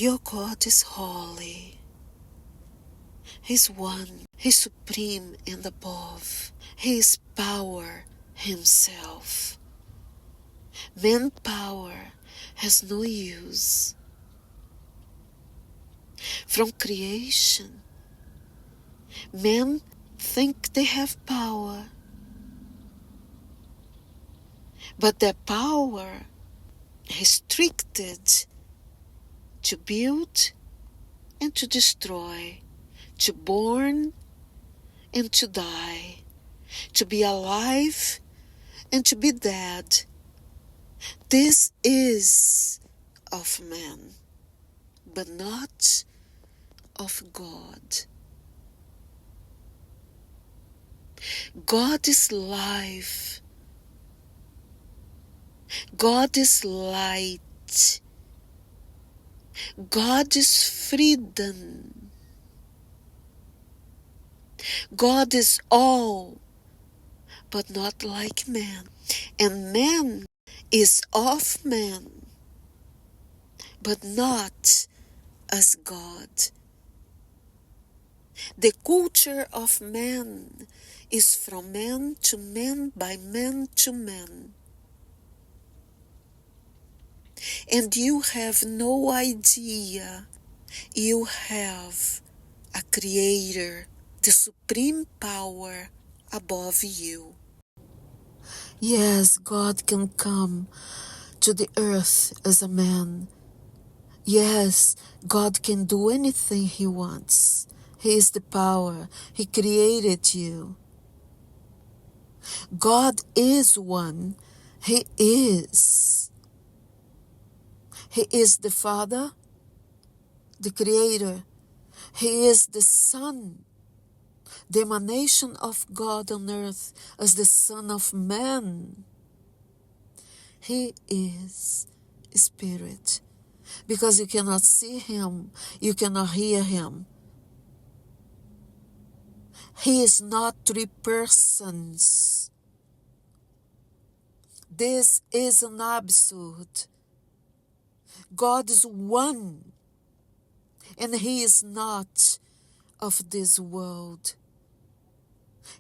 Your God is holy. He's one. He's supreme and above. He is power himself. Manpower has no use. From creation, men think they have power, but their power is restricted to build and to destroy, to born and to die, to be alive and to be dead. This is of man, but not of God. God is life. God is light. God is freedom. God is all, but not like man. And man is of man, but not as God. The culture of man is from man to man, by man to man. And you have no idea you have a creator, the supreme power above you. Yes, God can come to the earth as a man. Yes, God can do anything He wants. He is the power. He created you. God is one. He is. He is the Father, the Creator. He is the Son, the emanation of God on earth as the Son of Man. He is Spirit. Because you cannot see Him, you cannot hear Him. He is not three persons. This is an absurd. God is one, and He is not of this world.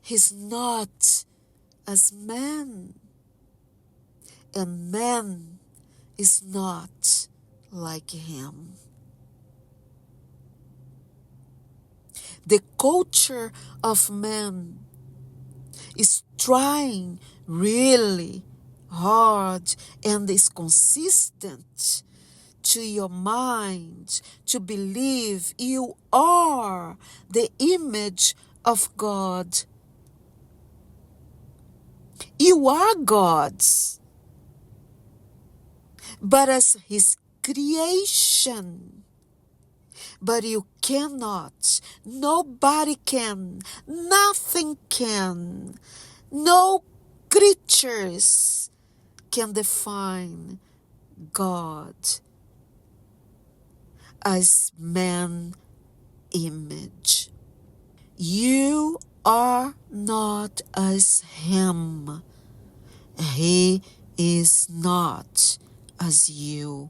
He's not as man, and man is not like Him. The culture of man is trying really hard and is consistent to your mind to believe you are the image of God. You are God's, but as His creation. But you cannot, nobody can, nothing can, no creatures can define God as man image. You are not as Him. He is not as you.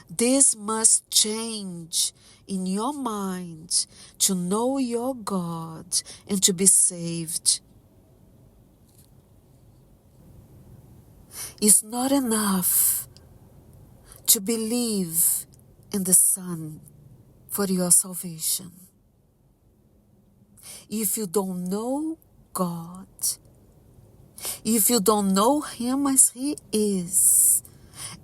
This must change in your mind to know your God and to be saved. It's not enough to believe in the Son for your salvation. If you don't know God, if you don't know Him as He is,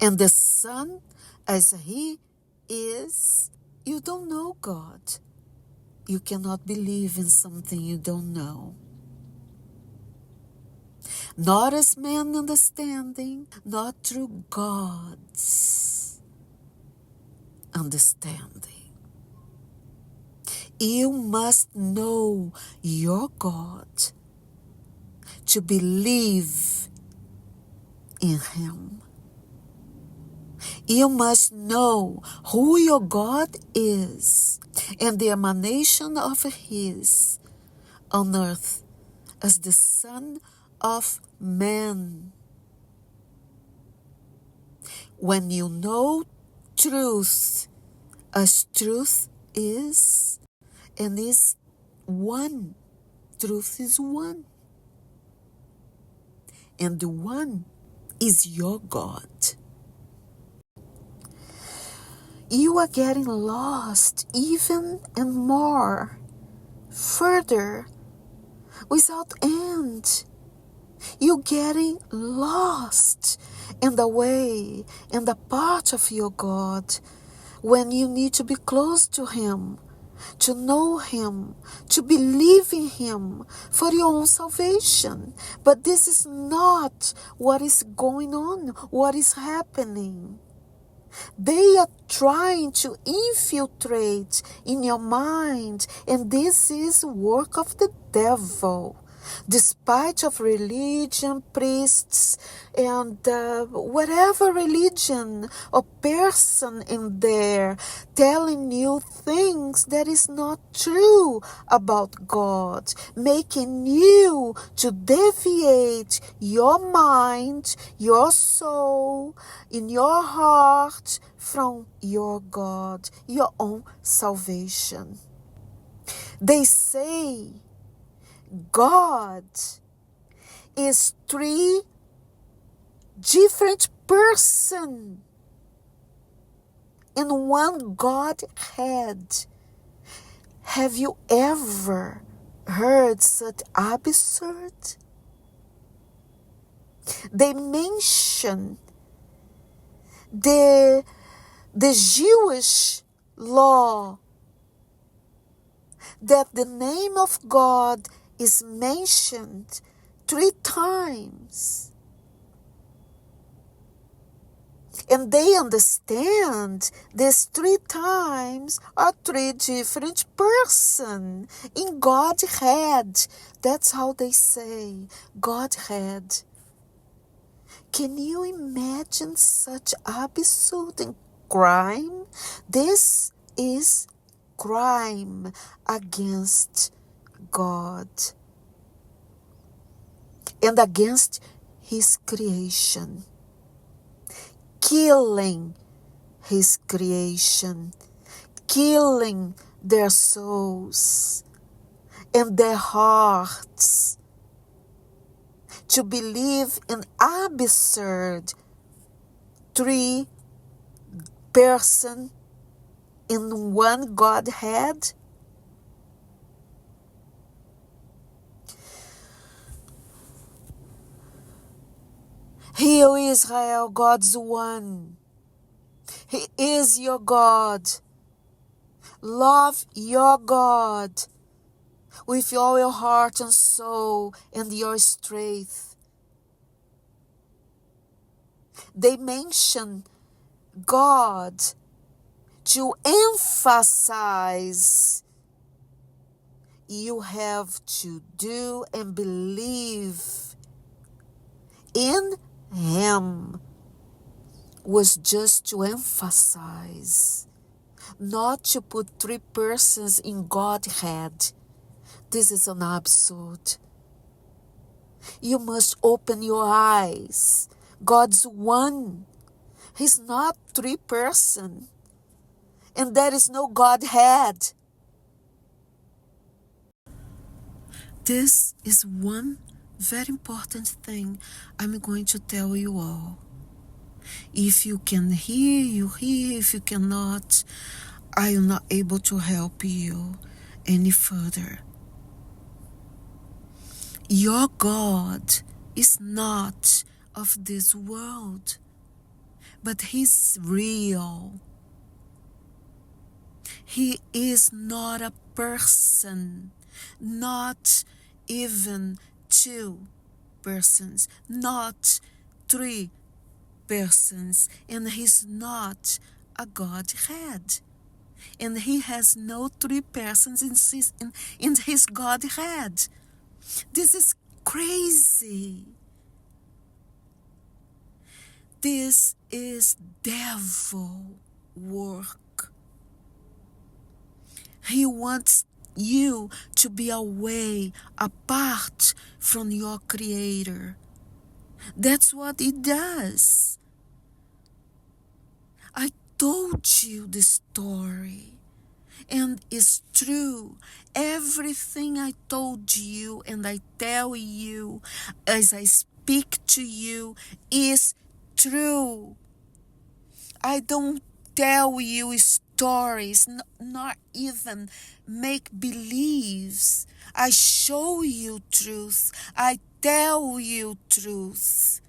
and the Son as He is, you don't know God. You cannot believe in something you don't know. Not as man understanding, not through God's understanding. You must know your God to believe in Him. You must know who your God is and the emanation of His on earth as the Son of Man. When you know truth as truth is, and is one. Truth is one. And the one is your God. You are getting lost even and more, further, without end. You're getting lost in the way and the part of your God when you need to be close to Him, to know Him, to believe in Him for your own salvation. But this is not what is going on, what is happening. They are trying to infiltrate in your mind, and this is work of the devil. Despite of religion, priests, and whatever religion or person in there telling you things that is not true about God, making you to deviate your mind, your soul, in your heart from your God, your own salvation. They say God is three different persons in one Godhead. Have you ever heard such absurd? They mention the Jewish law that the name of God is mentioned 3 times. And they understand these 3 times are 3 different persons in Godhead. That's how they say, Godhead. Can you imagine such absurd crime? This is crime against God and against His creation. Killing His creation, killing their souls and their hearts to believe in absurd 3 persons in one Godhead. Hear Israel, God's one. He is your God. Love your God with all your heart and soul and your strength. They mention God to emphasize you have to do and believe in Him, was just to emphasize, not to put 3 persons in Godhead. This is an absurd. You must open your eyes. God's one. He's not 3 persons. And there is no Godhead. This is one very important thing I'm going to tell you all. If you can hear, you hear. If you cannot, I am not able to help you any further. Your God is not of this world, but He's real. He is not a person, not even 2 persons, not 3 persons, and He's not a Godhead. And He has no 3 persons in His Godhead. This is crazy. This is devil work. He wants you to be away, apart from your Creator. That's what He does. I told you the story, and it's true. Everything I told you and I tell you as I speak to you is true. I don't tell you stories, not even make believes. I show you truth. I tell you truth.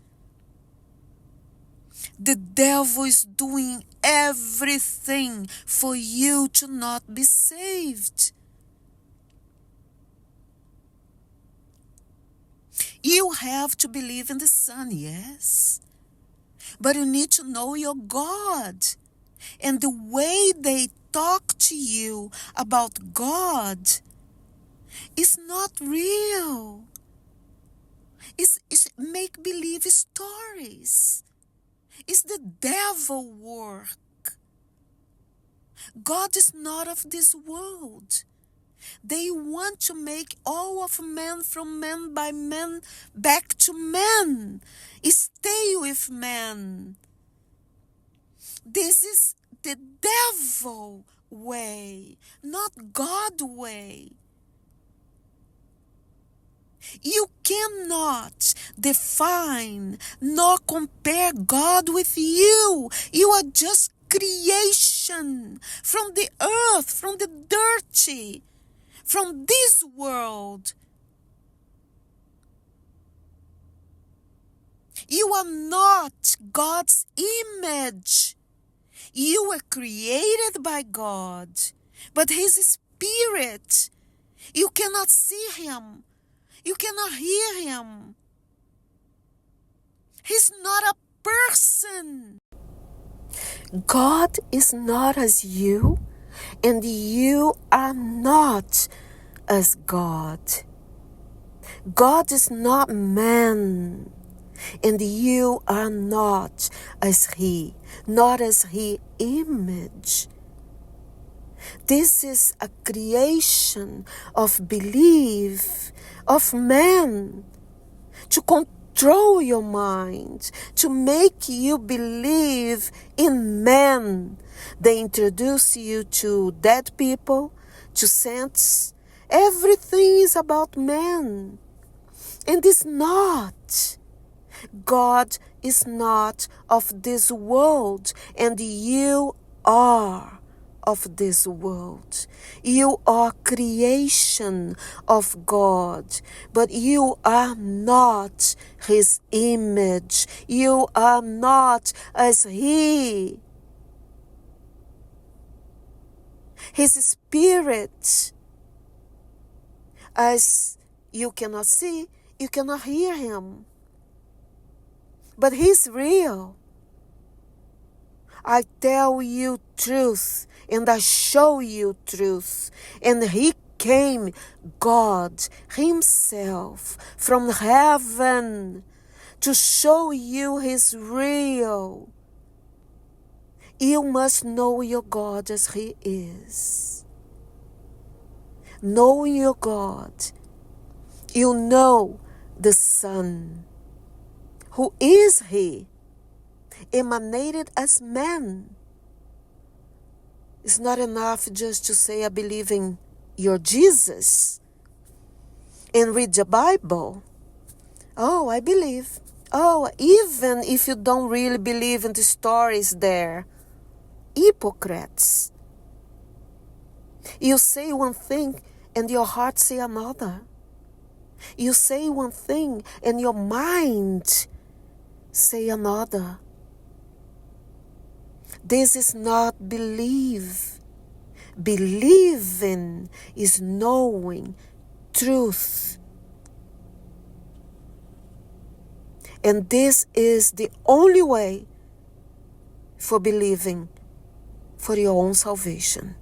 The devil is doing everything for you to not be saved. You have to believe in the Son, yes. But you need to know your God. And the way they talk to you about God is not real. It's make-believe stories. It's the devil work. God is not of this world. They want to make all of man from man by man back to man. Stay with man. This is the devil way, not God way. You cannot define nor compare God with you. You are just creation from the earth, from the dirty, from this world. You are not God's image. You were created by God, but His Spirit, you cannot see Him. You cannot hear Him. He's not a person. God is not as you, and you are not as God. God is not man, and you are not as He, not as His image. This is a creation of belief of man to control your mind, to make you believe in man. They introduce you to dead people, to saints. Everything is about man. And it's not. God is not of this world, and you are of this world. You are creation of God, but you are not His image. You are not as He. His Spirit, as you cannot see, you cannot hear Him, but He's real. I tell you truth, and I show you truth. And He came, God Himself, from heaven to show you His real. You must know your God as He is. Knowing your God, you know the Son. Who is He? Emanated as man. It's not enough just to say I believe in your Jesus and read the Bible. Oh, I believe. Oh, even if you don't really believe in the stories there, hypocrites. You say one thing and your heart say another. You say one thing and your mind say another. This is not believe. Believing is knowing truth. And this is the only way for believing for your own salvation.